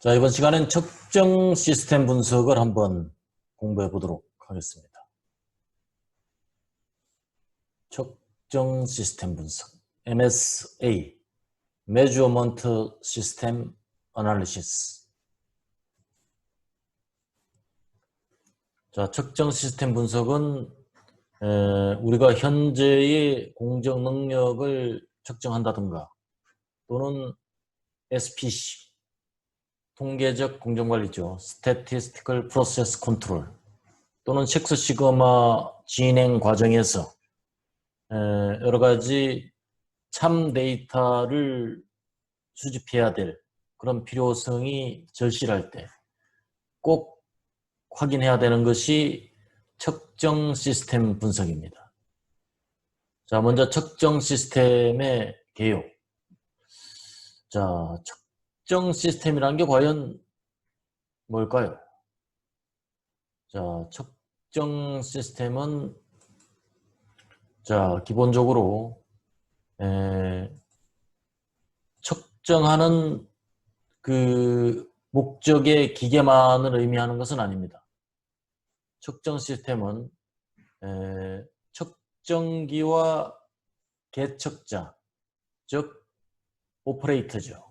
자, 이번 시간엔 측정 시스템 분석을 한번 공부해 보도록 하겠습니다. 측정 시스템 분석, MSA, Measurement System Analysis. 자, 측정 시스템 분석은 우리가 현재의 공정 능력을 측정한다든가 또는 SPC, 통계적 공정관리죠. Statistical Process Control 또는 식스 시그마 진행 과정에서 여러 가지 참 데이터를 수집해야 될 그런 필요성이 절실할 때 꼭 확인해야 되는 것이 측정 시스템 분석입니다. 자, 먼저 측정 시스템의 개요. 자, 측정 시스템이라는 게 과연 뭘까요? 자, 측정 시스템은 자, 기본적으로 측정하는 그 목적의 기계만을 의미하는 것은 아닙니다. 측정 시스템은 측정기와 계측자, 즉 오퍼레이터죠.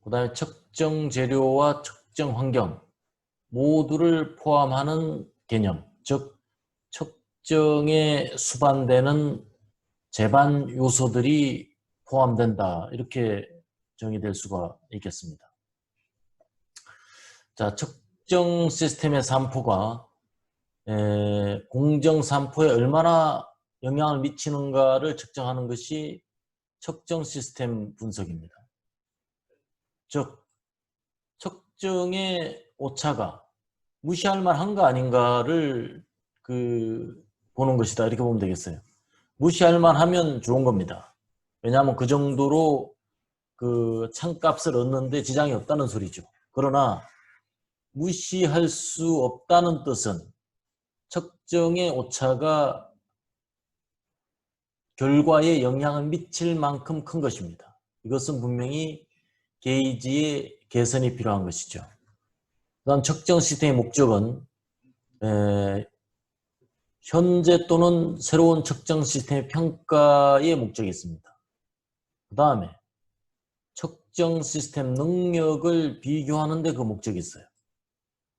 그 다음에 측정 재료와 측정 환경 모두를 포함하는 개념, 즉 측정에 수반되는 제반 요소들이 포함된다. 이렇게 정의될 수가 있겠습니다. 자, 측정 시스템의 산포가 공정 산포에 얼마나 영향을 미치는가를 측정하는 것이 측정 시스템 분석입니다. 즉, 측정의 오차가 무시할 만한가 아닌가를 보는 것이다. 이렇게 보면 되겠어요. 무시할 만하면 좋은 겁니다. 왜냐하면 그 정도로 참값을 얻는데 지장이 없다는 소리죠. 그러나 무시할 수 없다는 뜻은 측정의 오차가 결과에 영향을 미칠 만큼 큰 것입니다. 이것은 분명히 게이지의 개선이 필요한 것이죠. 그다음 측정 시스템의 목적은 현재 또는 새로운 측정 시스템의 평가의 목적이 있습니다. 그 다음에 측정 시스템 능력을 비교하는 데 그 목적이 있어요.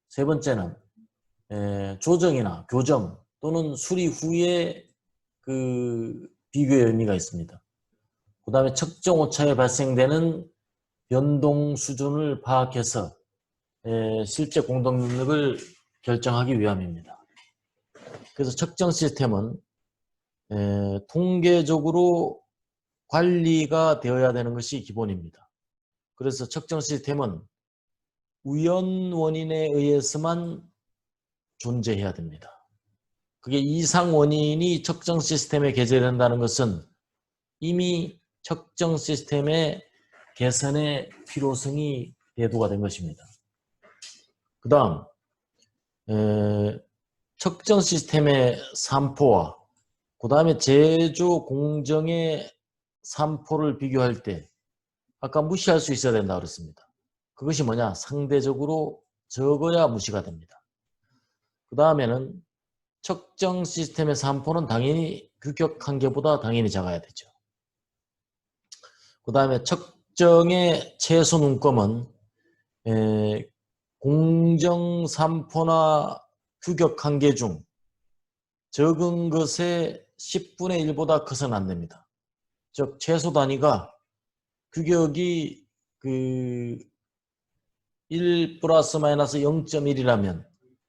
세 번째는 조정이나 교정 또는 수리 후에 비교의 의미가 있습니다. 그 다음에 측정 오차에 발생되는 변동 수준을 파악해서 실제 공동 능력을 결정하기 위함입니다. 그래서 측정 시스템은 통계적으로 관리가 되어야 되는 것이 기본입니다. 그래서 측정 시스템은 우연 원인에 의해서만 존재해야 됩니다. 그게 이상 원인이 측정 시스템에 게재된다는 것은 이미 측정 시스템의 개선의 필요성이 대두가 된 것입니다. 그 다음 측정 시스템의 산포와 그 다음에 제조 공정의 산포를 비교할 때 아까 무시할 수 있어야 된다고 그랬습니다. 그것이 뭐냐? 상대적으로 적어야 무시가 됩니다. 그 다음에는 측정 시스템의 산포는 당연히 규격 한계보다 당연히 작아야 되죠. 그 다음에 측정의 최소 눈금은 공정 산포나 규격 한계 중 적은 것의 10분의 1보다 커서는 안 됩니다. 즉 최소 단위가 규격이 1 플러스 마이너스 0.1이라면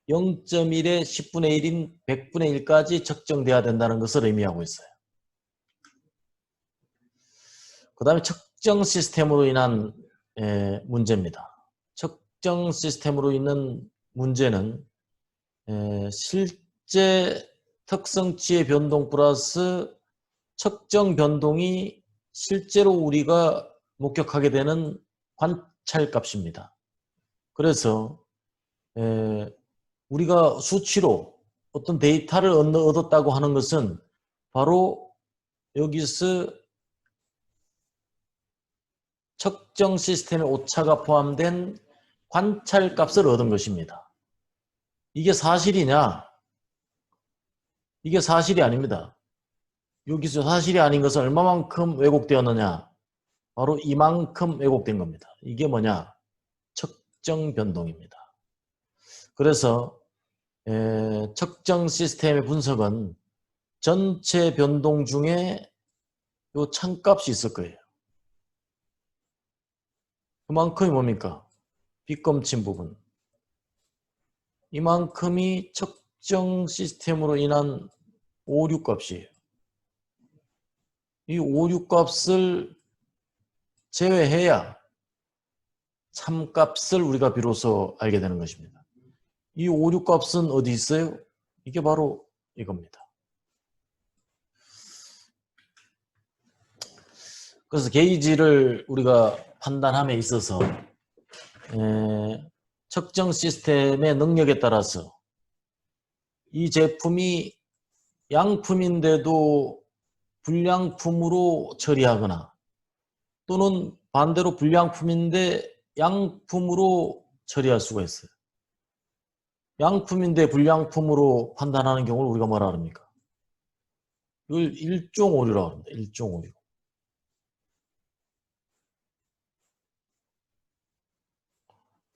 0.1의 10분의 1인 100분의 1까지 측정돼야 된다는 것을 의미하고 있어요. 그 다음에 측정 시스템으로 인한 문제입니다. 측정 시스템으로 인한 문제는 실제 특성치의 변동 플러스 측정 변동이 실제로 우리가 목격하게 되는 관찰값입니다. 그래서 우리가 수치로 어떤 데이터를 얻었다고 하는 것은 바로 여기서 측정 시스템의 오차가 포함된 관찰값을 얻은 것입니다. 이게 사실이냐? 이게 사실이 아닙니다. 여기서 사실이 아닌 것은 얼마만큼 왜곡되었느냐? 바로 이만큼 왜곡된 겁니다. 이게 뭐냐? 측정 변동입니다. 그래서 측정 시스템의 분석은 전체 변동 중에 요 참값이 있을 거예요. 그만큼이 뭡니까? 빗검친 부분. 이만큼이 측정 시스템으로 인한 오류 값이에요. 이 오류 값을 제외해야 참값을 우리가 비로소 알게 되는 것입니다. 이 오류 값은 어디 있어요? 이게 바로 이겁니다. 그래서 게이지를 우리가 판단함에 있어서 측정 시스템의 능력에 따라서 이 제품이 양품인데도 불량품으로 처리하거나 또는 반대로 불량품인데 양품으로 처리할 수가 있어요. 양품인데 불량품으로 판단하는 경우를 우리가 뭐라 합니까? 이걸 일종 오류라고 합니다. 일종 오류.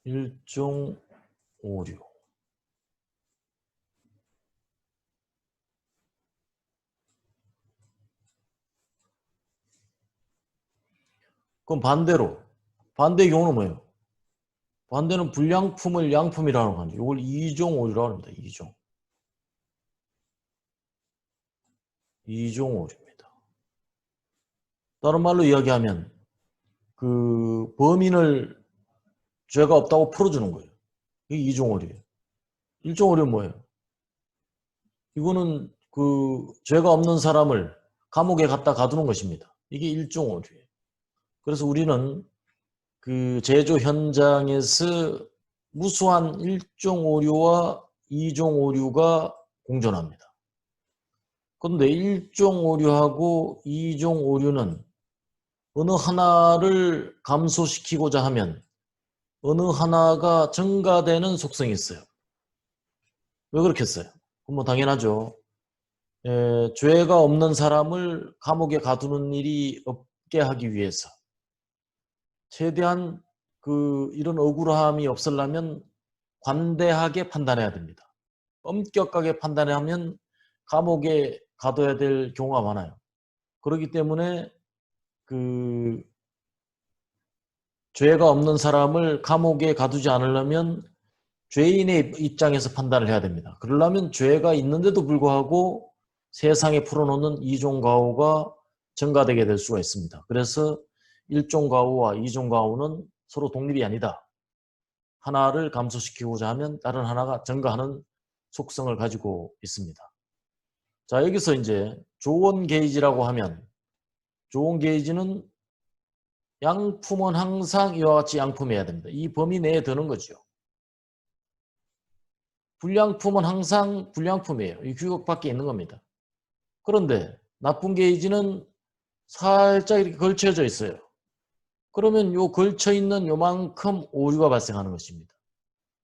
일종 오류. 그럼 반대의 경우는 뭐예요? 반대는 불량품을 양품이라고 하는 이걸 이종 오류라고 합니다. 이종 오류입니다. 다른 말로 이야기하면 그 범인을 죄가 없다고 풀어주는 거예요. 이게 이종 오류예요. 일종 오류는 뭐예요? 이거는 그 죄가 없는 사람을 감옥에 갖다 가두는 것입니다. 이게 일종 오류예요. 그래서 우리는 그 제조 현장에서 무수한 일종 오류와 이종 오류가 공존합니다. 그런데 일종 오류하고 이종 오류는 어느 하나를 감소시키고자 하면 어느 하나가 증가되는 속성이 있어요. 왜 그렇겠어요? 뭐 당연하죠. 죄가 없는 사람을 감옥에 가두는 일이 없게 하기 위해서 최대한 이런 억울함이 없으려면 관대하게 판단해야 됩니다. 엄격하게 판단하면 감옥에 가둬야 될 경우가 많아요. 그렇기 때문에 죄가 없는 사람을 감옥에 가두지 않으려면 죄인의 입장에서 판단을 해야 됩니다. 그러려면 죄가 있는데도 불구하고 세상에 풀어놓는 이종가호가 증가되게 될 수가 있습니다. 그래서 일종가호와 이종가호는 서로 독립이 아니다. 하나를 감소시키고자 하면 다른 하나가 증가하는 속성을 가지고 있습니다. 자, 여기서 이제 조원 게이지라고 하면 조원 게이지는 양품은 항상 이와 같이 양품이어야 됩니다. 이 범위 내에 드는 거죠. 불량품은 항상 불량품이에요. 이 규격 밖에 있는 겁니다. 그런데 나쁜 게이지는 살짝 이렇게 걸쳐져 있어요. 그러면 요 걸쳐 있는 요만큼 오류가 발생하는 것입니다.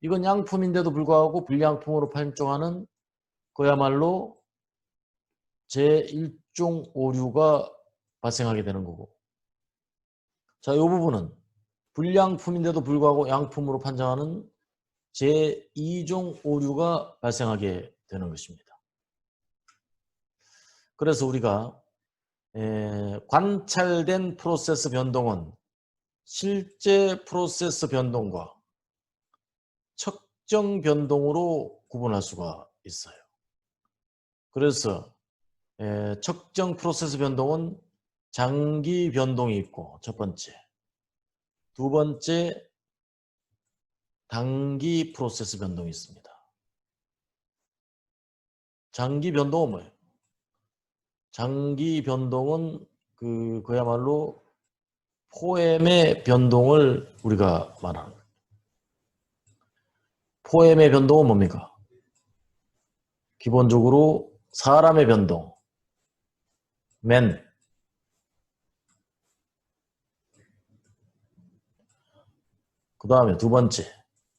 이건 양품인데도 불구하고 불량품으로 판정하는 그야말로 제1종 오류가 발생하게 되는 거고. 자, 이 부분은 불량품인데도 불구하고 양품으로 판정하는 제2종 오류가 발생하게 되는 것입니다. 그래서 우리가 관찰된 프로세스 변동은 실제 프로세스 변동과 측정 변동으로 구분할 수가 있어요. 그래서 측정 프로세스 변동은 장기 변동이 있고 첫 번째, 두 번째 단기 프로세스 변동이 있습니다. 장기 변동은 뭐예요? 장기 변동은 그야말로 포엠의 변동을 우리가 말하는 거예요. 포엠의 변동은 뭡니까? 기본적으로 사람의 변동, 맨, 그 다음에 두 번째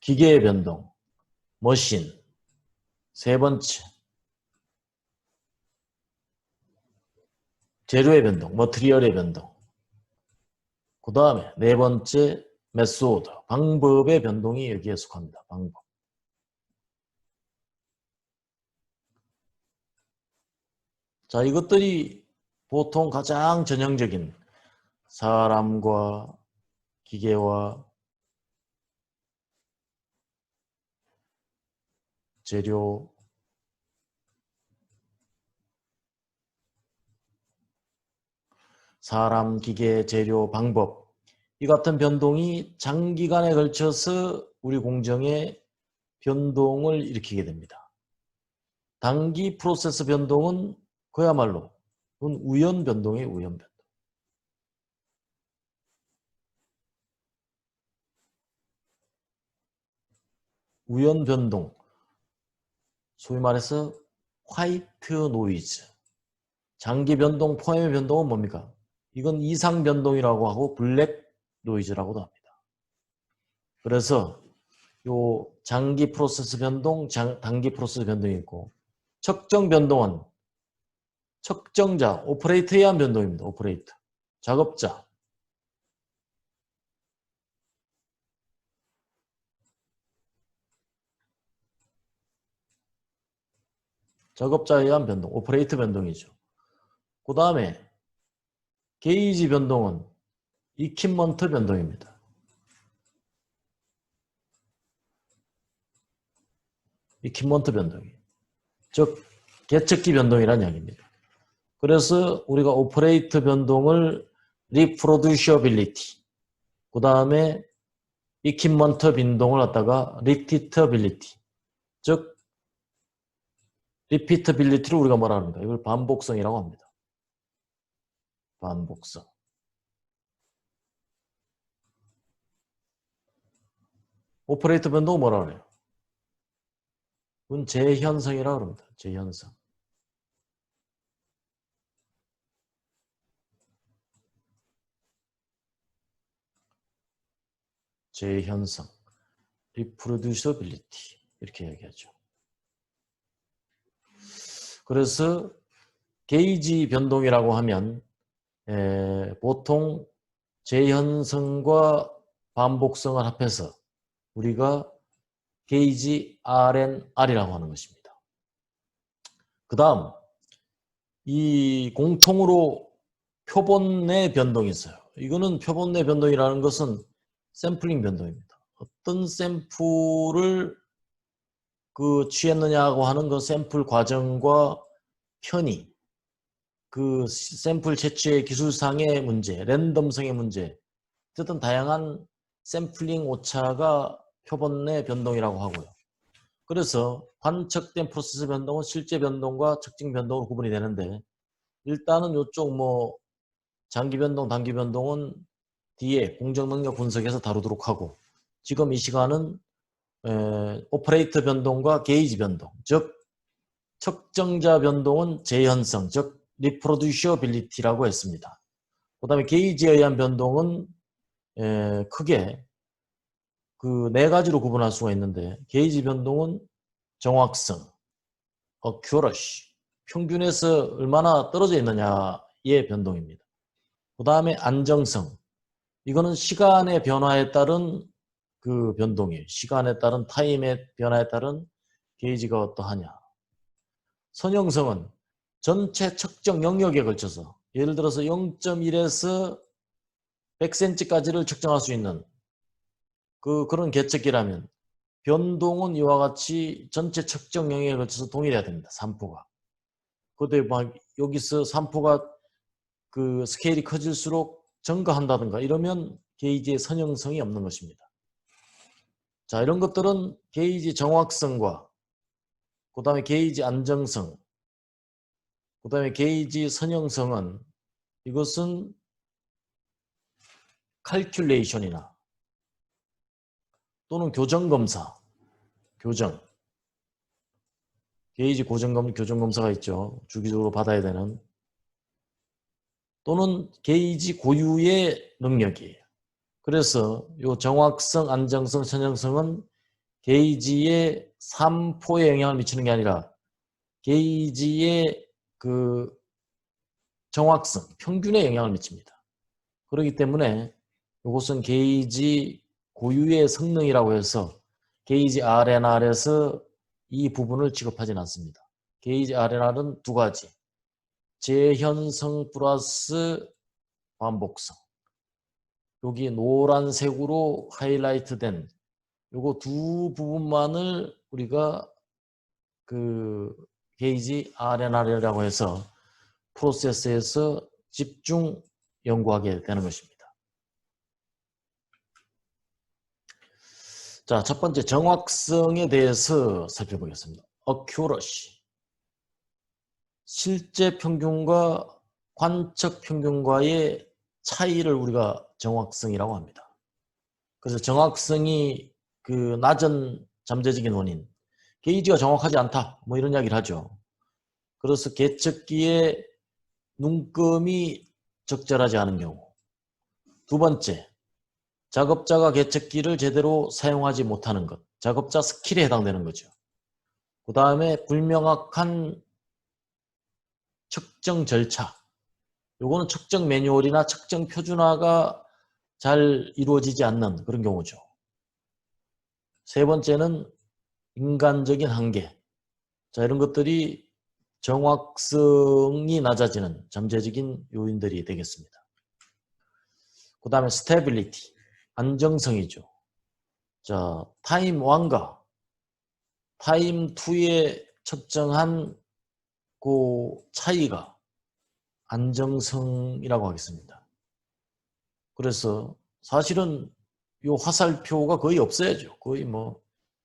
기계의 변동, 머신. 세 번째, 재료의 변동, 머티리얼의 변동. 그 다음에 네 번째, 메소드, 방법의 변동이 여기에 속합니다. 방법. 자, 이것들이 보통 가장 전형적인 사람과 기계와 재료, 사람, 기계, 재료, 방법. 이 같은 변동이 장기간에 걸쳐서 우리 공정에 변동을 일으키게 됩니다. 단기 프로세스 변동은 그야말로 그건 우연 변동이에요. 우연 변동. 우연 변동. 소위 말해서 화이트 노이즈. 장기 변동, 포함의 변동은 뭡니까? 이건 이상 변동이라고 하고 블랙 노이즈라고도 합니다. 그래서 요 장기 프로세스 변동, 단기 프로세스 변동이 있고 척정 변동은 척정자, 오퍼레이터에 의한 변동입니다. 오퍼레이터. 작업자. 작업자에 의한 변동, 오퍼레이터 변동이죠. 그 다음에 게이지 변동은 이퀴먼트 변동입니다. 이퀴먼트 변동이. 즉 개척기 변동이라는 이야기입니다. 그래서 우리가 오퍼레이터 변동을 리프로듀셔빌리티, 그 다음에 이퀴먼트 변동을 갖다가 리피터빌리티, 즉 리피터빌리티를 우리가 뭐라 합니까? 이걸 반복성이라고 합니다. 반복성. 오퍼레이터 변동은 뭐라 그래요? 그건 재현성이라고 합니다. 재현성. 재현성. reproducibility 이렇게 얘기하죠. 그래서 게이지 변동이라고 하면 보통 재현성과 반복성을 합해서 우리가 게이지 RNR이라고 하는 것입니다. 그 다음 이 공통으로 표본 내 변동이 있어요. 이거는 표본 내 변동이라는 것은 샘플링 변동입니다. 어떤 샘플을 취했느냐고 하는 그 샘플 과정과 편의, 그 샘플 채취의 기술상의 문제, 랜덤성의 문제, 어쨌든 다양한 샘플링 오차가 표본 내 변동이라고 하고요. 그래서 관측된 프로세스 변동은 실제 변동과 측정 변동으로 구분이 되는데 일단은 이쪽 장기 변동, 단기 변동은 뒤에 공정 능력 분석에서 다루도록 하고 지금 이 시간은 오퍼레이터 변동과 게이지 변동, 즉 측정자 변동은 재현성, 즉 리프로듀셔빌리티라고 했습니다. 그 다음에 게이지에 의한 변동은 크게 그 네 가지로 구분할 수가 있는데 게이지 변동은 정확성, accuracy, 평균에서 얼마나 떨어져 있느냐의 변동입니다. 그 다음에 안정성, 이거는 시간의 변화에 따른 그 변동이에요. 시간에 따른 타임의 변화에 따른 게이지가 어떠하냐. 선형성은 전체 측정 영역에 걸쳐서 예를 들어서 0.1에서 100cm까지를 측정할 수 있는 그런 계측기라면 변동은 이와 같이 전체 측정 영역에 걸쳐서 동일해야 됩니다. 산포가. 그런데 막 여기서 산포가 그 스케일이 커질수록 증가한다든가 이러면 게이지의 선형성이 없는 것입니다. 자, 이런 것들은 게이지 정확성과 그 다음에 게이지 안정성, 그 다음에 게이지 선형성은 이것은 칼큘레이션이나 또는 교정검사, 게이지 교정검사가 있죠. 주기적으로 받아야 되는. 또는 게이지 고유의 능력이에요. 그래서 이 정확성, 안정성, 선형성은 게이지의 산포에 영향을 미치는 게 아니라 게이지의 그 정확성, 평균에 영향을 미칩니다. 그렇기 때문에 이것은 게이지 고유의 성능이라고 해서 게이지 R&R에서 이 부분을 취급하지는 않습니다. 게이지 R&R은 두 가지, 재현성 플러스 반복성. 여기 노란색으로 하이라이트된 요거 두 부분만을 우리가 그 게이지 R&R이라고 해서 프로세스에서 집중 연구하게 되는 것입니다. 자, 첫 번째 정확성에 대해서 살펴보겠습니다. accuracy. 실제 평균과 관측 평균과의 차이를 우리가 정확성이라고 합니다. 그래서 정확성이 그 낮은 잠재적인 원인, 게이지가 정확하지 않다, 뭐 이런 이야기를 하죠. 그래서 계측기의 눈금이 적절하지 않은 경우. 두 번째, 작업자가 계측기를 제대로 사용하지 못하는 것. 작업자 스킬에 해당되는 거죠. 그 다음에 불명확한 측정 절차. 요거는 측정 매뉴얼이나 측정 표준화가 잘 이루어지지 않는 그런 경우죠. 세 번째는 인간적인 한계. 자, 이런 것들이 정확성이 낮아지는 잠재적인 요인들이 되겠습니다. 그 다음에 스테빌리티, 안정성이죠. 자, 타임 1과 타임 2에 측정한 그 차이가 안정성이라고 하겠습니다. 그래서 사실은 이 화살표가 거의 없어야죠. 거의 뭐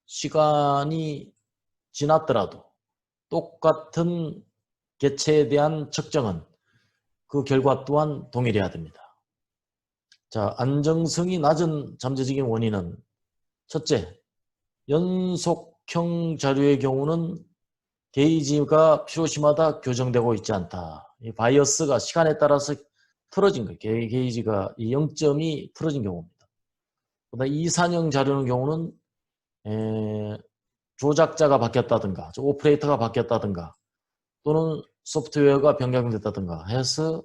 시간이 지났더라도 똑같은 개체에 대한 측정은 그 결과 또한 동일해야 됩니다. 자, 안정성이 낮은 잠재적인 원인은 첫째, 연속형 자료의 경우는 게이지가 필요시마다 교정되고 있지 않다. 이 바이어스가 시간에 따라서 틀어진 거예요. 게이지가 이 0점이 틀어진 경우입니다. 그다음 2산형 자료의 경우는 조작자가 바뀌었다든가 오퍼레이터가 바뀌었다든가 또는 소프트웨어가 변경됐다든가 해서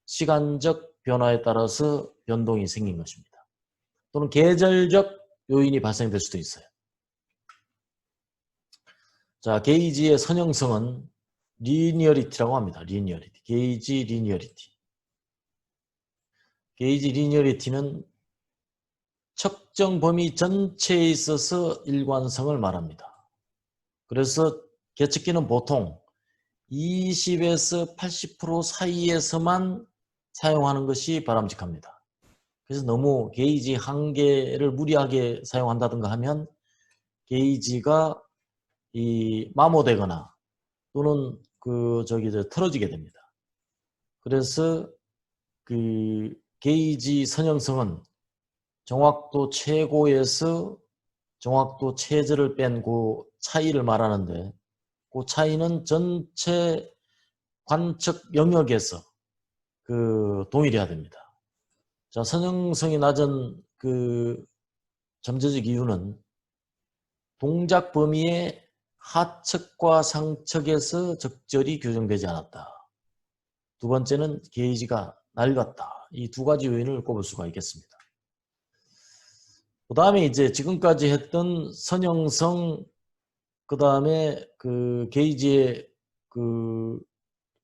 시간적 변화에 따라서 변동이 생긴 것입니다. 또는 계절적 요인이 발생될 수도 있어요. 자, 게이지의 선형성은 리니어리티라고 합니다. 리니어리티. 게이지 리니어리티. 게이지 리니어리티는 측정 범위 전체에 있어서 일관성을 말합니다. 그래서 계측기는 보통 20에서 80% 사이에서만 사용하는 것이 바람직합니다. 그래서 너무 게이지 한 개를 무리하게 사용한다든가 하면 게이지가 마모되거나 또는 틀어지게 됩니다. 그래서 그 게이지 선형성은 정확도 최고에서 정확도 최저를 뺀 그 차이를 말하는데 그 차이는 전체 관측 영역에서 동일해야 됩니다. 자, 선형성이 낮은 잠재적 이유는 동작 범위의 하측과 상측에서 적절히 교정되지 않았다. 두 번째는 게이지가 낡았다. 이 두 가지 요인을 꼽을 수가 있겠습니다. 그 다음에 이제 지금까지 했던 선형성, 그 다음에 게이지의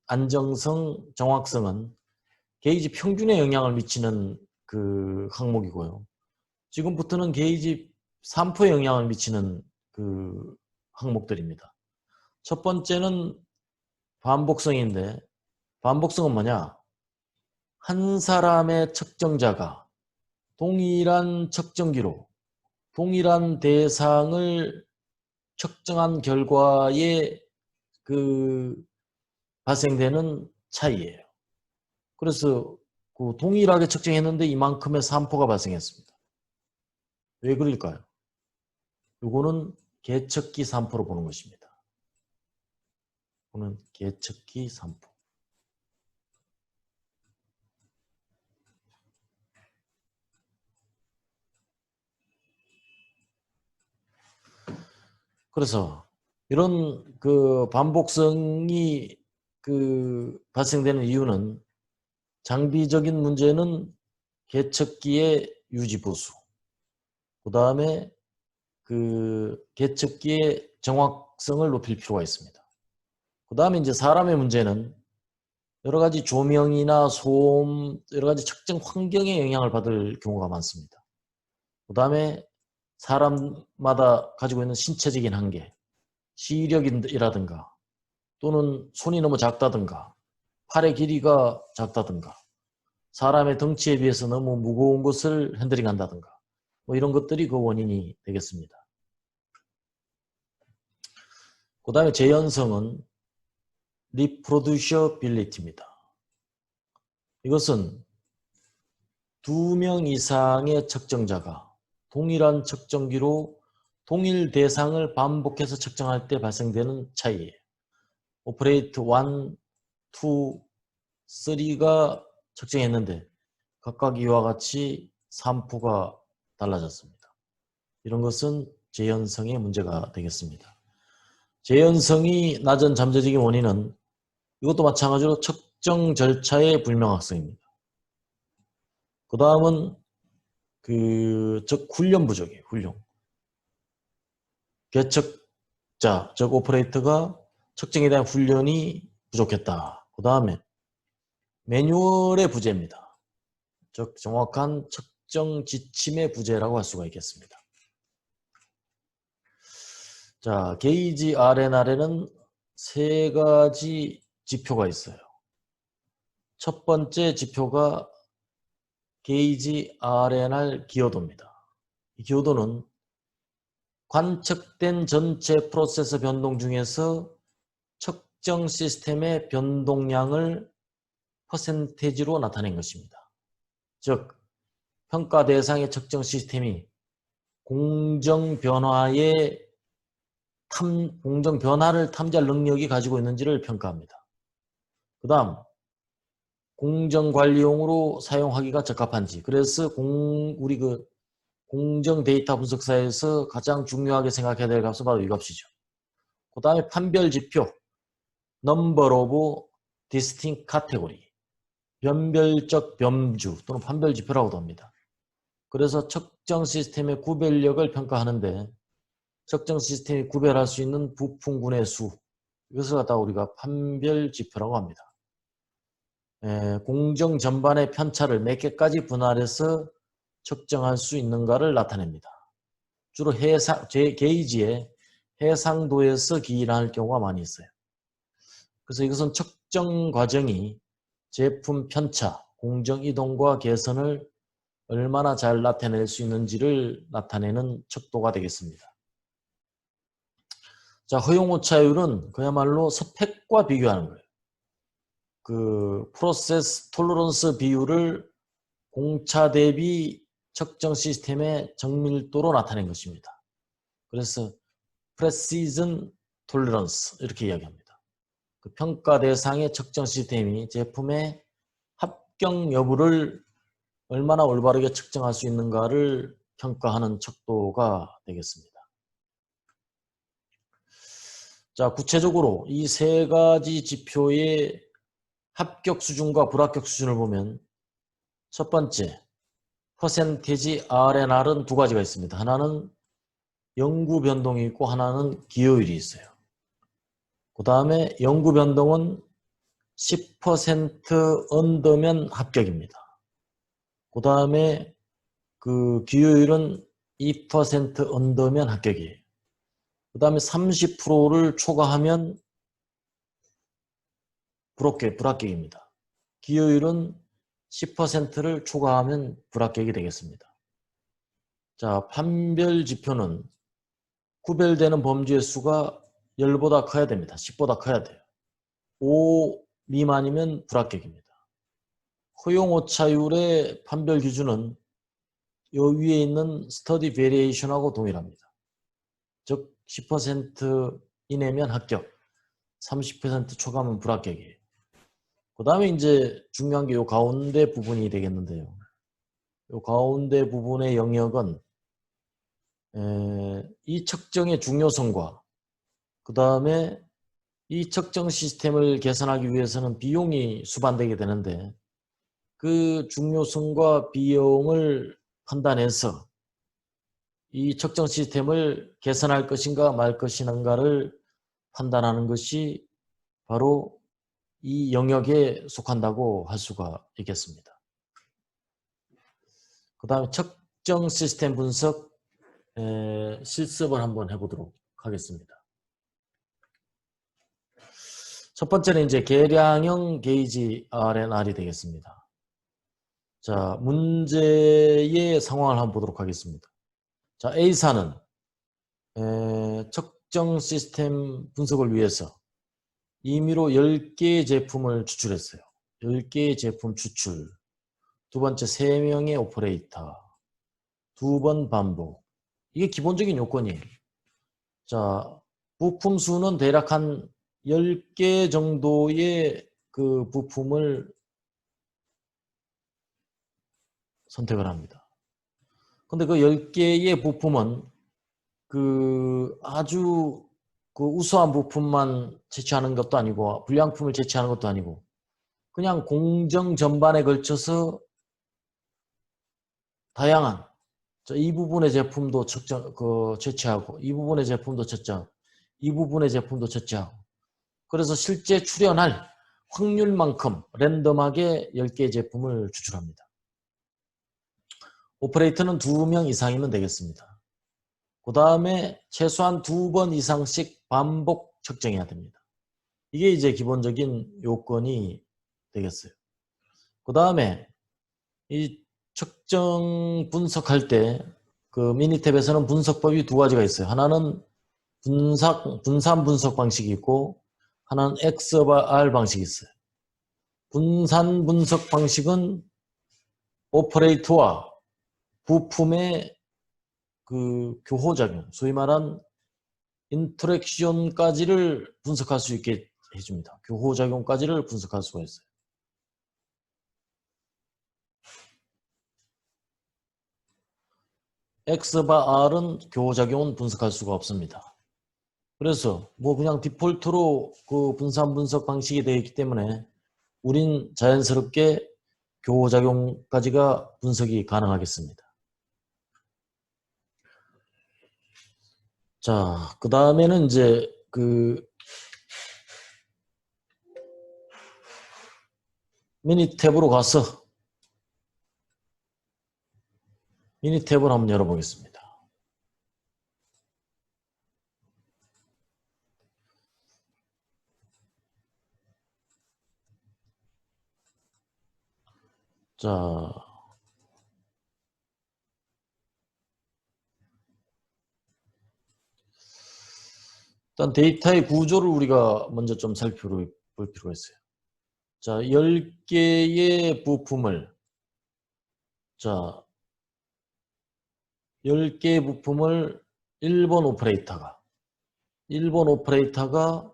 안정성, 정확성은 게이지 평균에 영향을 미치는 항목이고요. 지금부터는 게이지 산포에 영향을 미치는 항목들입니다. 첫 번째는 반복성인데, 반복성은 뭐냐? 한 사람의 측정자가 동일한 측정기로 동일한 대상을 측정한 결과에 발생되는 차이예요. 그래서 동일하게 측정했는데 이만큼의 산포가 발생했습니다. 왜 그럴까요? 이거는 계측기 산포로 보는 것입니다. 이거는 계측기 산포. 그래서 이런 그 반복성이 발생되는 이유는 장비적인 문제는 개척기의 유지 보수, 그 다음에 개척기의 정확성을 높일 필요가 있습니다. 그 다음에 이제 사람의 문제는 여러 가지 조명이나 소음, 여러 가지 측정 환경에 영향을 받을 경우가 많습니다. 그 다음에 사람마다 가지고 있는 신체적인 한계, 시력이라든가 또는 손이 너무 작다든가 팔의 길이가 작다든가 사람의 덩치에 비해서 너무 무거운 것을 핸들링 한다든가 뭐 이런 것들이 그 원인이 되겠습니다. 그 다음에 재현성은 reproducibility입니다. 이것은 2명 이상의 측정자가 동일한 측정기로 동일 대상을 반복해서 측정할 때 발생되는 차이예요. 오퍼레이트 1, 2, 3가 측정했는데 각각 이와 같이 산포가 달라졌습니다. 이런 것은 재현성의 문제가 되겠습니다. 재현성이 낮은 잠재적인 원인은 이것도 마찬가지로 측정 절차의 불명확성입니다. 그 다음은 즉 훈련 부족이에요. 훈련. 개척자, 즉 오퍼레이터가 측정에 대한 훈련이 부족했다. 그 다음에 매뉴얼의 부재입니다. 즉 정확한 측정 지침의 부재라고 할 수가 있겠습니다. 자, 게이지 RNR에는 3가지 지표가 있어요. 첫 번째 지표가 게이지 RNR 기여도입니다. 이 기여도는 관측된 전체 프로세서 변동 중에서 측정 시스템의 변동량을 퍼센테이지로 나타낸 것입니다. 즉, 평가 대상의 측정 시스템이 공정 변화를 탐지할 능력이 가지고 있는지를 평가합니다. 그 다음, 공정관리용으로 사용하기가 적합한지. 그래서 우리 공정 데이터 분석사에서 가장 중요하게 생각해야 될 값은 바로 이 값이죠. 그 다음에 판별 지표, Number of Distinct Category, 변별적 변주 또는 판별 지표라고도 합니다. 그래서 측정 시스템의 구별력을 평가하는데 측정 시스템이 구별할 수 있는 부품군의 수, 이것을 갖다가 우리가 판별 지표라고 합니다. 공정 전반의 편차를 몇 개까지 분할해서 측정할 수 있는가를 나타냅니다. 주로 게이지의 해상도에서 기인할 경우가 많이 있어요. 그래서 이것은 측정 과정이 제품 편차, 공정 이동과 개선을 얼마나 잘 나타낼 수 있는지를 나타내는 척도가 되겠습니다. 자, 허용 오차율은 그야말로 스펙과 비교하는 거예요. 프로세스 톨러런스 비율을 공차 대비 측정 시스템의 정밀도로 나타낸 것입니다. 그래서 Precision Tolerance 이렇게 이야기합니다. 평가 대상의 측정 시스템이 제품의 합격 여부를 얼마나 올바르게 측정할 수 있는가를 평가하는 척도가 되겠습니다. 자, 구체적으로 이 3가지 지표의 합격 수준과 불합격 수준을 보면 첫 번째, 퍼센티지 RNR은 2가지가 있습니다. 하나는 영구 변동이 있고 하나는 기여율이 있어요. 그 다음에 영구 변동은 10% 언더면 합격입니다. 그 다음에 기여율은 2% 언더면 합격이에요. 그 다음에 30%를 초과하면 불합격입니다. 기여율은 10%를 초과하면 불합격이 되겠습니다. 자, 판별 지표는 구별되는 범주의 수가 10보다 커야 됩니다. 10보다 커야 돼요. 5 미만이면 불합격입니다. 허용 오차율의 판별 기준은 이 위에 있는 스터디 베리에이션하고 동일합니다. 즉 10% 이내면 합격, 30% 초과하면 불합격이에요. 그 다음에 이제 중요한 게 이 가운데 부분이 되겠는데요. 이 가운데 부분의 영역은 이 측정의 중요성과 그 다음에 이 측정 시스템을 개선하기 위해서는 비용이 수반되게 되는데 그 중요성과 비용을 판단해서 이 측정 시스템을 개선할 것인가 말 것인가를 판단하는 것이 바로 이 영역에 속한다고 할 수가 있겠습니다. 그 다음에 측정 시스템 분석 실습을 한번 해보도록 하겠습니다. 첫 번째는 이제 계량형 게이지 R&R이 되겠습니다. 자, 문제의 상황을 한번 보도록 하겠습니다. 자, A사는 측정 시스템 분석을 위해서 임의로 10개의 제품을 추출했어요. 10개의 제품 추출. 두 번째, 3명의 오퍼레이터. 2번 반복. 이게 기본적인 요건이에요. 자, 부품 수는 대략 한 10개 정도의 그 부품을 선택을 합니다. 근데 그 10개의 부품은 그 아주 그 우수한 부품만 채취하는 것도 아니고 불량품을 채취하는 것도 아니고 그냥 공정 전반에 걸쳐서 다양한 이 부분의 제품도 채취하고 이 부분의 제품도 채취하고 이 부분의 제품도 채취하고 그래서 실제 출현할 확률만큼 랜덤하게 10개의 제품을 추출합니다. 오퍼레이터는 2명 이상이면 되겠습니다. 그 다음에 최소한 2번 이상씩 반복 측정해야 됩니다. 이게 이제 기본적인 요건이 되겠어요. 그 다음에 이 측정 분석할 때 그 미니탭에서는 분석법이 2가지가 있어요. 하나는 분산 분석 방식이 있고 하나는 XR 방식이 있어요. 분산 분석 방식은 오퍼레이터와 부품의 그 교호작용, 소위 말한 인터랙션까지를 분석할 수 있게 해줍니다. 교호작용까지를 분석할 수가 있어요. X바 R은 교호작용은 분석할 수가 없습니다. 그래서 뭐 그냥 디폴트로 그 분산 분석 방식이 되어 있기 때문에 우린 자연스럽게 교호작용까지가 분석이 가능하겠습니다. 자, 그 다음에는 이제 그 미니탭으로 가서 미니탭을 한번 열어보겠습니다. 자, 일단 데이터의 구조를 우리가 먼저 좀 살펴볼 필요가 있어요. 자, 10개의 부품을 10개의 부품을 1번 오퍼레이터가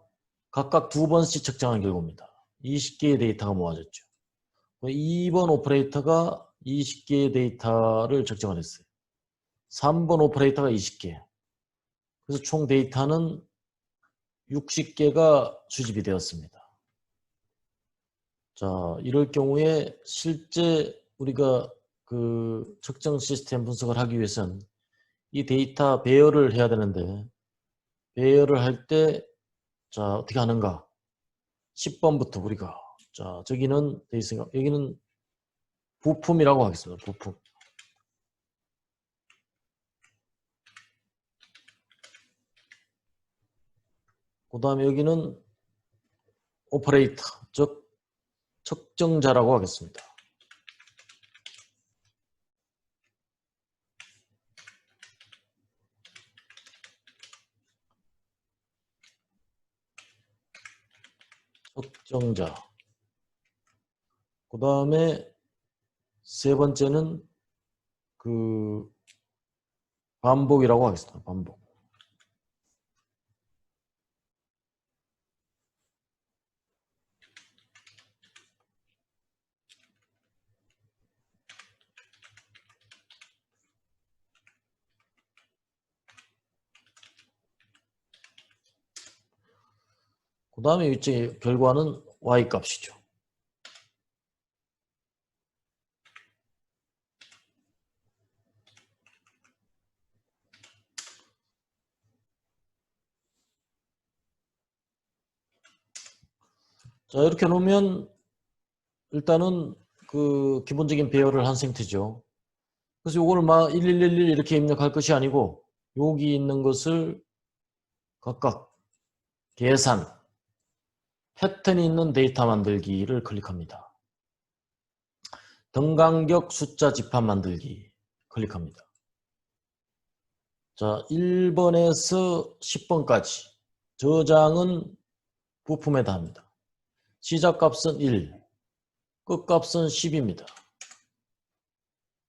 각각 2번씩 측정한 결과입니다. 20개의 데이터가 모아졌죠. 2번 오퍼레이터가 20개의 데이터를 측정을 했어요. 3번 오퍼레이터가 20개. 그래서 총 데이터는 60개가 수집이 되었습니다. 자, 이럴 경우에 실제 우리가 그 측정 시스템 분석을 하기 위해서는 이 데이터 배열을 해야 되는데 배열을 할 때 자, 어떻게 하는가? 10번부터 우리가 자, 저기는 돼 있으니까 여기는 부품이라고 하겠습니다. 부품. 그 다음에 여기는 오퍼레이터, 즉 측정자라고 하겠습니다. 측정자. 그 다음에 세 번째는 그 반복이라고 하겠습니다. 반복. 그 다음에 이제 결과는 y 값이죠. 자, 이렇게 놓으면 일단은 그 기본적인 배열을 한 상태죠. 그래서 이걸 막 1111 이렇게 입력할 것이 아니고 여기 있는 것을 각각 계산, 패턴이 있는 데이터 만들기를 클릭합니다. 등간격 숫자 집합 만들기 클릭합니다. 자, 1번에서 10번까지 저장은 부품에다 합니다. 시작값은 1, 끝값은 10입니다.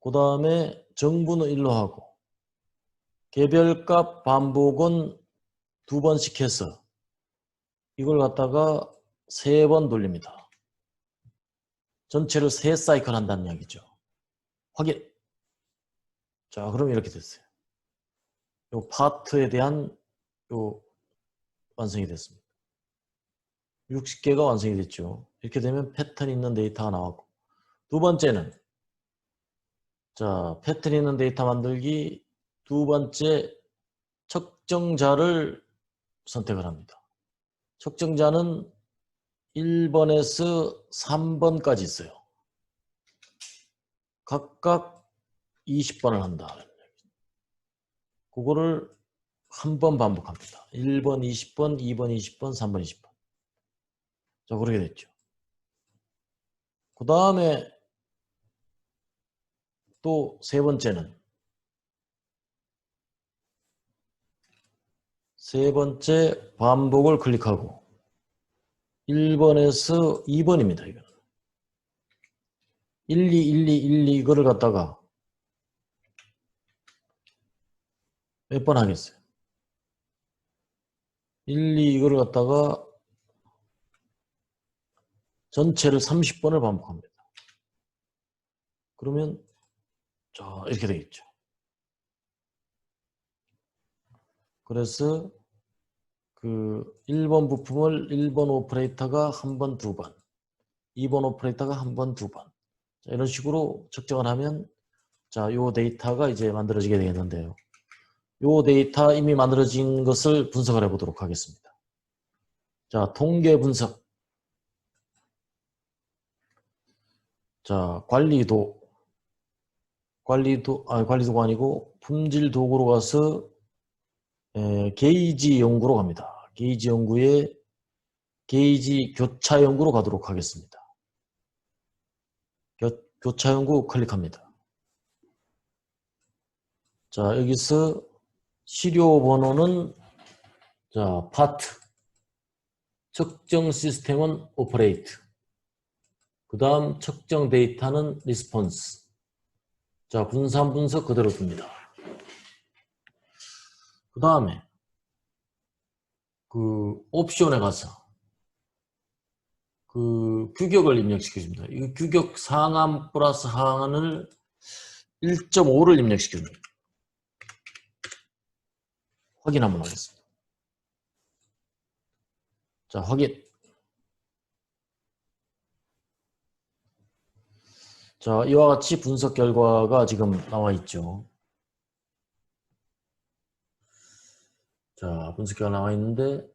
그 다음에 정부는 1로 하고 개별값 반복은 2번씩 해서 이걸 갖다가 3번 돌립니다. 전체를 3사이클 한다는 이야기죠. 확인. 자, 그럼 이렇게 됐어요. 요 파트에 대한 요 완성이 됐습니다. 60개가 완성이 됐죠. 이렇게 되면 패턴 있는 데이터가 나왔고, 두 번째는 자, 패턴 있는 데이터 만들기. 두 번째 측정자를 선택을 합니다. 측정자는 1번에서 3번까지 있어요. 각각 20번을 한다. 그거를 한 번 반복합니다. 1번 20번, 2번 20번, 3번 20번. 자, 그렇게 됐죠. 그 다음에 또 세 번째는 세 번째 반복을 클릭하고 1번에서 2번입니다. 이거는 1, 2, 1, 2, 1, 2 이거를 갖다가 몇 번 하겠어요? 1, 2 이거를 갖다가 전체를 30번을 반복합니다. 그러면 자, 이렇게 되겠죠. 그래서 그 1번 부품을 1번 오퍼레이터가 한 번, 두 번, 2번 오퍼레이터가 한 번, 두 번. 자, 이런 식으로 측정을 하면 자, 요 데이터가 이제 만들어지게 되겠는데요. 요 데이터 이미 만들어진 것을 분석을 해보도록 하겠습니다. 자, 통계 분석. 자, 관리도가 아니고 품질 도구로 가서 게이지 연구로 갑니다. 게이지 연구에 게이지 교차 연구로 가도록 하겠습니다. 교차 연구 클릭합니다. 자, 여기서 시료 번호는 자, 파트. 측정 시스템은 오퍼레이트. 그 다음 측정 데이터는 리스폰스. 자, 분산 분석 그대로 둡니다. 그 다음에 그 옵션에 가서 그 규격을 입력시켜줍니다. 이 규격 상한 플러스 하한을 1.5를 입력시켜줍니다. 확인 한번 하겠습니다. 자, 확인. 자, 이와 같이 분석 결과가 지금 나와 있죠. 자, 분석 결과가 나와 있는데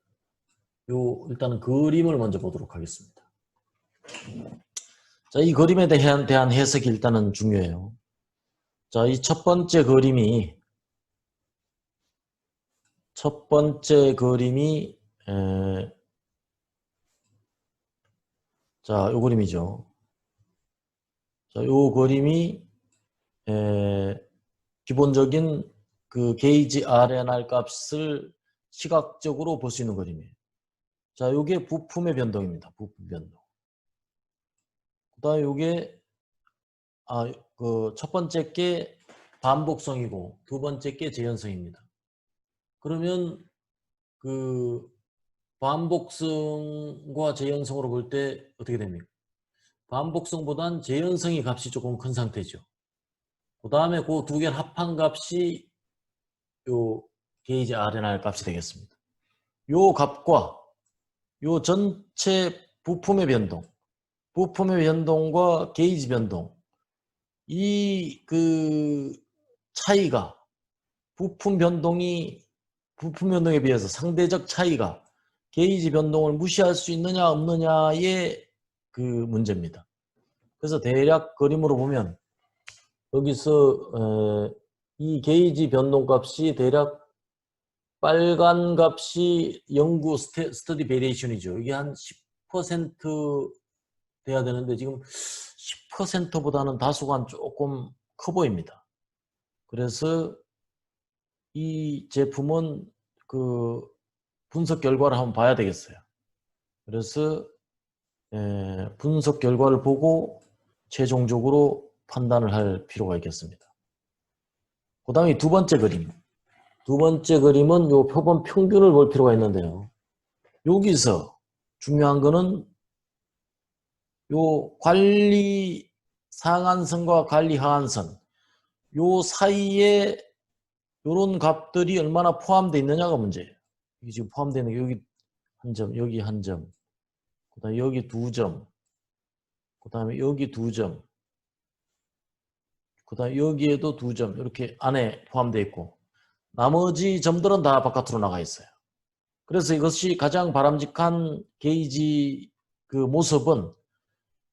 일단은 그림을 먼저 보도록 하겠습니다. 자, 이 그림에 대한 해석이 일단은 중요해요. 자, 이 첫 번째 그림이 자, 요 그림이죠. 자, 요 그림이 기본적인 그 게이지 RNR 값을 시각적으로 볼 수 있는 그림이에요. 자, 요게 부품의 변동입니다. 부품 변동. 그 다음에 요게 그 첫 번째 게 반복성이고 두 번째 게 재현성입니다. 그러면 그 반복성과 재현성으로 볼 때 어떻게 됩니까? 반복성보단 재현성이 값이 조금 큰 상태죠. 그 다음에 그 두 개를 합한 값이 요 게이지 RNR 값이 되겠습니다. 요 값과 요 전체 부품의 변동, 부품의 변동과 게이지 변동, 이 그 차이가 부품 변동에 비해서 상대적 차이가 게이지 변동을 무시할 수 있느냐 없느냐의 그 문제입니다. 그래서 대략 그림으로 보면 여기서 이 게이지 변동 값이 대략 빨간 값이 영구 스터디 베리에이션이죠. 이게 한 10% 돼야 되는데 지금 10%보다는 다소간 조금 커 보입니다. 그래서 이 제품은 그 분석 결과를 한번 봐야 되겠어요. 그래서 분석 결과를 보고 최종적으로 판단을 할 필요가 있겠습니다. 그 다음에 두 번째 그림. 두 번째 그림은 요 표본 평균을 볼 필요가 있는데요. 여기서 중요한 거는 요 관리 상한선과 관리 하한선 요 사이에 요런 값들이 얼마나 포함되어 있느냐가 문제예요. 이게 지금 포함되어 있는 게 여기 한 점, 여기 한 점, 그 다음에 여기 두 점, 그 다음에 여기 두 점, 그 다음에 여기에도 두 점, 이렇게 안에 포함되어 있고 나머지 점들은 다 바깥으로 나가 있어요. 그래서 이것이 가장 바람직한 게이지 그 모습은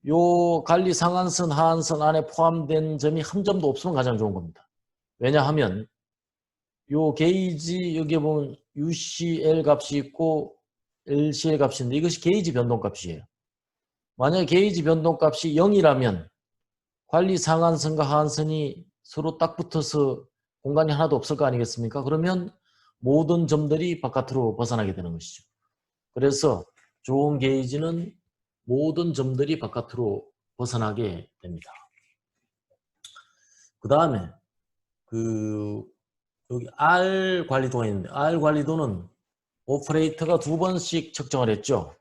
요 관리 상한선, 하한선 안에 포함된 점이 한 점도 없으면 가장 좋은 겁니다. 왜냐하면 요 게이지 여기에 보면 UCL 값이 있고 LCL 값이 있는데 이것이 게이지 변동 값이에요. 만약에 게이지 변동 값이 0이라면 관리 상한선과 하한선이 서로 딱 붙어서 공간이 하나도 없을 거 아니겠습니까? 그러면 모든 점들이 바깥으로 벗어나게 되는 것이죠. 그래서 좋은 게이지는 모든 점들이 바깥으로 벗어나게 됩니다. 그 다음에 여기 R 관리도가 있는데 R 관리도는 오퍼레이터가 두 번씩 측정을 했죠.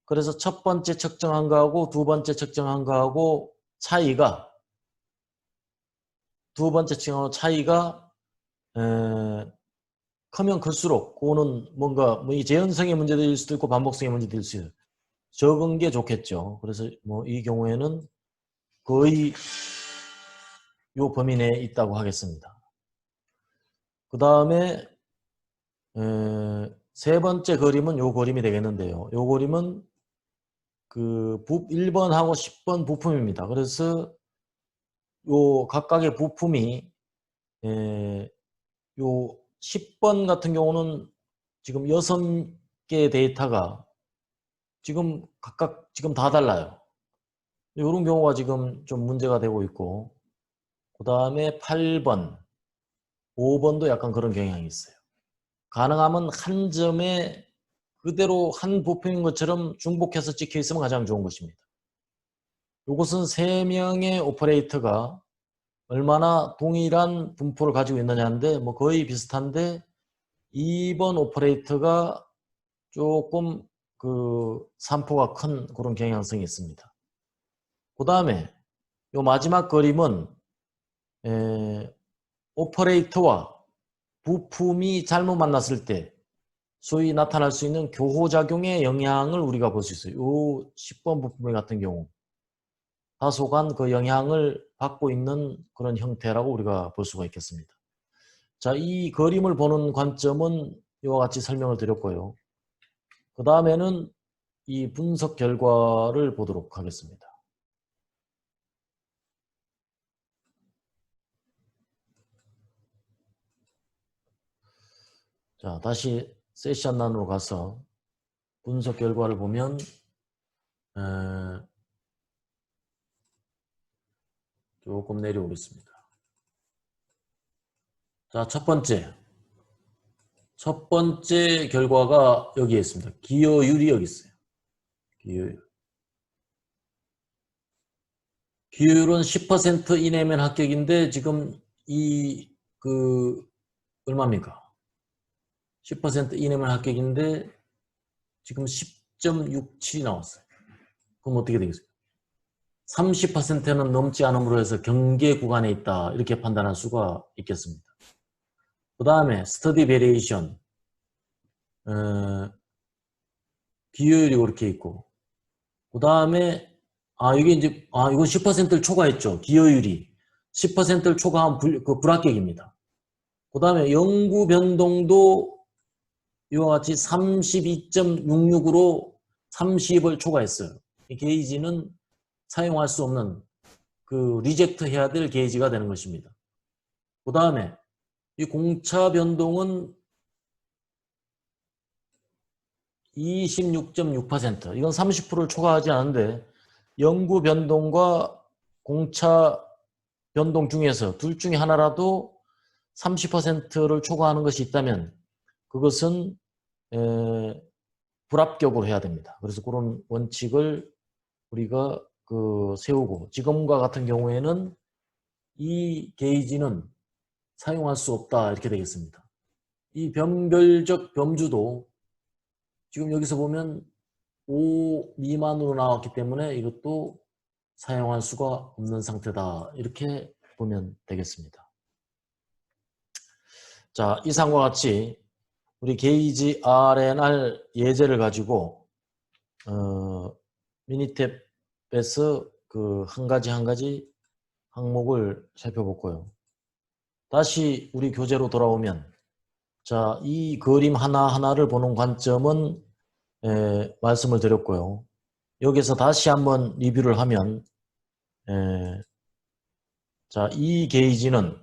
그래서 첫 번째 측정한 거하고 두 번째 측정한 거하고 차이가 두 번째 측정하고 차이가 크면 클수록 그거는 뭔가 뭐 이 재현성의 문제일 수도 있고 반복성의 문제일 수도 있어요. 적은 게 좋겠죠. 그래서 뭐 이 경우에는 거의 요 범위 내에 있다고 하겠습니다. 그 다음에 세 번째 그림은 요 그림이 되겠는데요. 요 그림은 그 1번하고 10번 부품입니다. 그래서 요 각각의 부품이 요 10번 같은 경우는 지금 6개의 데이터가 지금 각각 지금 다 달라요. 이런 경우가 지금 좀 문제가 되고 있고 그 다음에 8번, 5번도 약간 그런 경향이 있어요. 가능하면 한 점에 그대로 한 부품인 것처럼 중복해서 찍혀 있으면 가장 좋은 것입니다. 이것은 3명의 오퍼레이터가 얼마나 동일한 분포를 가지고 있느냐인데 뭐 거의 비슷한데 2번 오퍼레이터가 조금 그 산포가 큰 그런 경향성이 있습니다. 그 다음에 이 마지막 그림은 오퍼레이터와 부품이 잘못 만났을 때 소위 나타날 수 있는 교호작용의 영향을 우리가 볼 수 있어요. 이 10번 부품 같은 경우 다소간 그 영향을 받고 있는 그런 형태라고 우리가 볼 수가 있겠습니다. 자, 이 그림을 보는 관점은 이와 같이 설명을 드렸고요. 그 다음에는 이 분석 결과를 보도록 하겠습니다. 자, 다시 세션란으로 가서 분석 결과를 보면 조금 내려오겠습니다. 자, 첫 번째 결과가 여기에 있습니다. 기여율이 여기 있어요. 기여율. 기여율은 10% 이내면 합격인데 지금 얼마입니까? 10% 이내면 합격인데 지금 10.67이 나왔어요. 그럼 어떻게 되겠어요? 30%는 넘지 않음으로 해서 경계 구간에 있다 이렇게 판단할 수가 있겠습니다. 그 다음에 스터디 베리에이션 기여율이 그렇게 있고, 그 다음에 이게 이제 이건 10%를 초과했죠. 기여율이 10%를 초과한 불합격입니다. 그 다음에 영구 변동도 이와 같이 32.66으로 30을 초과했어요. 이 게이지는 사용할 수 없는 리젝트 해야 될 게이지가 되는 것입니다. 그 다음에 이 공차 변동은 26.6%. 이건 30%를 초과하지 않은데 영구 변동과 공차 변동 중에서 둘 중에 하나라도 30%를 초과하는 것이 있다면 그것은 불합격으로 해야 됩니다. 그래서 그런 원칙을 우리가 세우고, 지금과 같은 경우에는 이 게이지는 사용할 수 없다 이렇게 되겠습니다. 이 변별적 범주도 지금 여기서 보면 5 미만으로 나왔기 때문에 이것도 사용할 수가 없는 상태다 이렇게 보면 되겠습니다. 자, 이상과 같이 우리 게이지 R&R 예제를 가지고 미니탭에서 한 가지 항목을 살펴봤고요. 다시 우리 교재로 돌아오면, 자, 이 그림 하나하나를 보는 관점은 말씀을 드렸고요. 여기서 다시 한번 리뷰를 하면, 자, 이 게이지는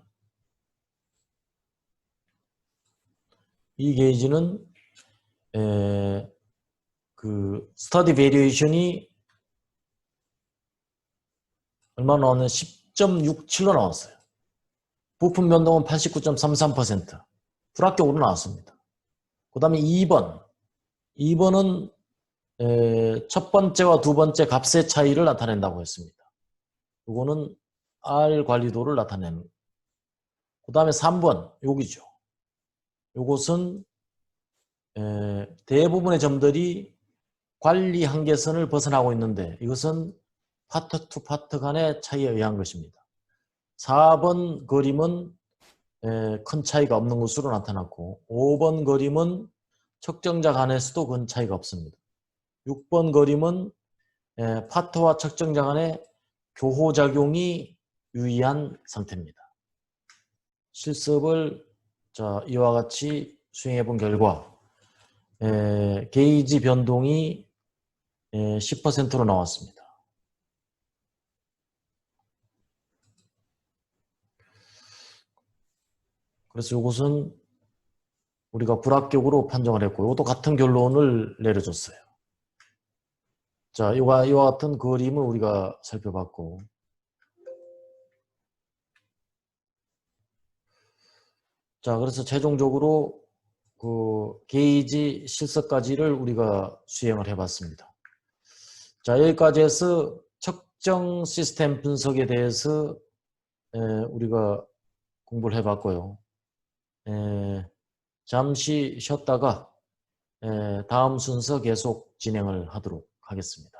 스터디 베리에이션이 얼마 나왔냐면 10.67로 나왔어요. 부품 변동은 89.33%. 불합격으로 나왔습니다. 그 다음에 2번은 첫 번째와 두 번째 값의 차이를 나타낸다고 했습니다. 이거는 R 관리도를 나타내는. 그 다음에 3번, 여기죠. 이것은 대부분의 점들이 관리 한계선을 벗어나고 있는데 이것은 파트 투 파트 간의 차이에 의한 것입니다. 4번 그림은 큰 차이가 없는 것으로 나타났고, 5번 그림은 측정자 간에서도 큰 차이가 없습니다. 6번 그림은 파트와 측정자 간의 교호작용이 유의한 상태입니다. 실습을 이와 같이 수행해 본 결과 게이지 변동이 10%로 나왔습니다. 그래서 이것은 우리가 불합격으로 판정을 했고, 이것도 같은 결론을 내려줬어요. 자, 이와 같은 그림을 우리가 살펴봤고, 자, 그래서 최종적으로 게이지 실습까지를 우리가 수행을 해봤습니다. 자, 여기까지 해서 측정 시스템 분석에 대해서 우리가 공부를 해봤고요. 잠시 쉬었다가 다음 순서 계속 진행을 하도록 하겠습니다.